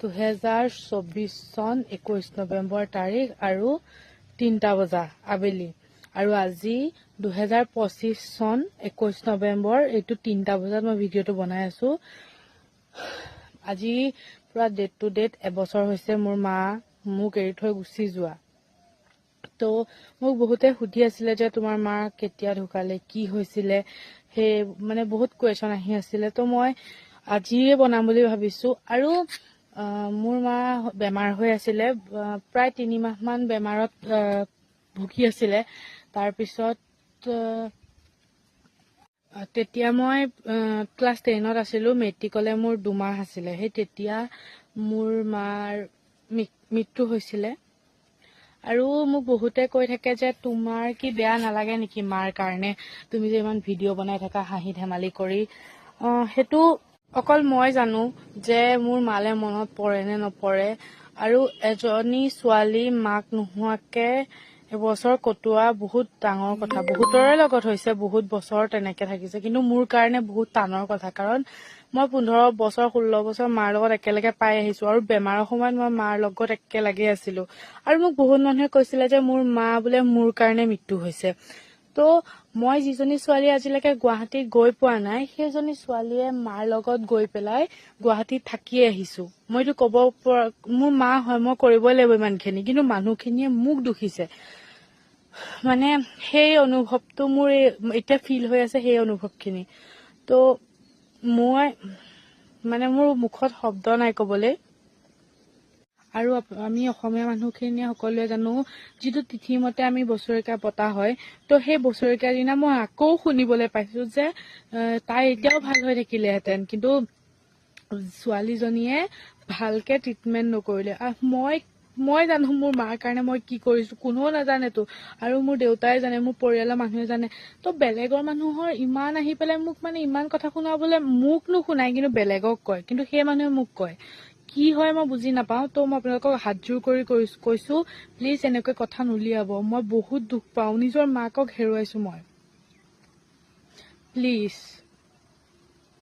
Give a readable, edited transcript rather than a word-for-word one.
2024 চন 21 নৱেম্বৰ তাৰিখ আৰু 3টা বজা আবেলি আৰু আজি 2025 চন 21 নৱেম্বৰ এইটো 3টা বজাত মই ভিডিঅ'টো বনাই আছো। আজি পুৰা ডেট টু ডেট এবছৰ হৈছে মোৰ মা মোক এৰি থৈ গুচি যোৱা। তো মোক বহুতে সুধি আছিলে যে তোমাৰ মা কেতিয়া ঢুকালে, কি হৈছিলে, সেই মানে বহুত কুৱেশ্যন আহি আছিলে। তো মই আজিয়ে বনাম বুলি ভাবিছো। আৰু মোৰ মা বেমাৰ হৈ আছিলে, প্ৰায় 3 মাহ মান বেমাৰত ভুগি আছিলে। তাৰপিছত তেতিয়া মই ক্লাছ 10ত আছিলো, মেট্ৰিকলে মোৰ 2 মাহ আছিলে। সেই তেতিয়া মোৰ মাৰ মৃত্যু হৈছিলে। আৰু মোক বহুতে কৈ থাকে যে তোমাৰ কি বেয়া নালাগে নেকি মাৰ কাৰণে, তুমি যে ইমান ভিডিঅ' বনাই থাকা হাঁহি ধেমালি কৰি। সেইটো অকল মই জানো যে মোৰ মালে মনত পৰে নে নপৰে। আৰু এজনী ছোৱালী মাক নোহোৱাকে এবছৰ কটোৱা বহুত ডাঙৰ কথা। বহুতৰে লগত হৈছে, বহুত বছৰ তেনেকে থাকিছে, কিন্তু মোৰ কাৰণে বহুত টানৰ কথা। কাৰণ মই 15 বছৰ 16 বছৰ মাৰ লগত একেলগে পাই আহিছো, আৰু বেমাৰৰ সময়ত মই মাৰ লগত একেলগে আছিলো। আৰু মোক বহুত মানুহে কৈছিলে যে মোৰ মা বোলে মোৰ কাৰণে মৃত্যু হৈছে। তো মই যিজনী ছোৱালী আজিলৈকে গুৱাহাটীত গৈ পোৱা নাই, সেইজনী ছোৱালীয়ে মাৰ লগত গৈ পেলাই গুৱাহাটীত থাকি আহিছো। মইতো কব পৰা, মোৰ মা হয়, মই কৰিবই লাগিব ইমানখিনি, কিন্তু মানুহখিনিয়ে মোক দুখিছে। মানে সেই অনুভৱটো মোৰ এতিয়া ফিল হৈ আছে, সেই অনুভৱখিনি। তো মই মানে মোৰ মুখত শব্দ নাই কবলৈ। আৰু আমি অসমীয়া মানুহখিনিয়ে সকলোৱে জানো যিটো তিথি মতে আমি বছৰেকীয়া পতা হয়। তো সেই বছৰেকীয়া দিনা মই আকৌ শুনিবলৈ পাইছো যে তাই এতিয়াও ভাল হৈ থাকিলেহেঁতেন, কিন্তু ছোৱালীজনীয়ে ভালকে ট্ৰিটমেণ্ট নকৰিলে। মই জানো মোৰ মাৰ কাৰণে মই কি কৰিছো, কোনেও নাজানেতো। আৰু মোৰ দেউতাই জানে, মোৰ পৰিয়ালৰ মানুহে জানে। তো বেলেগৰ মানুহৰ ইমান আহি পেলাই মোক মানে ইমান কথা শুনাবলৈ, মোক নুশুনাই কিন্তু বেলেগক কয়, কিন্তু সেই মানুহে মোক কয়। কি হয় মই বুজি নাপাওঁ। তো মই আপোনালোকক হাতযোৰ কৰি কৈছো, প্লিজ এনেকৈ কথা নুলিয়াব। মই বহুত দুখ পাওঁ, নিজৰ মাকক হেৰুৱাইছো মই। প্লিজ।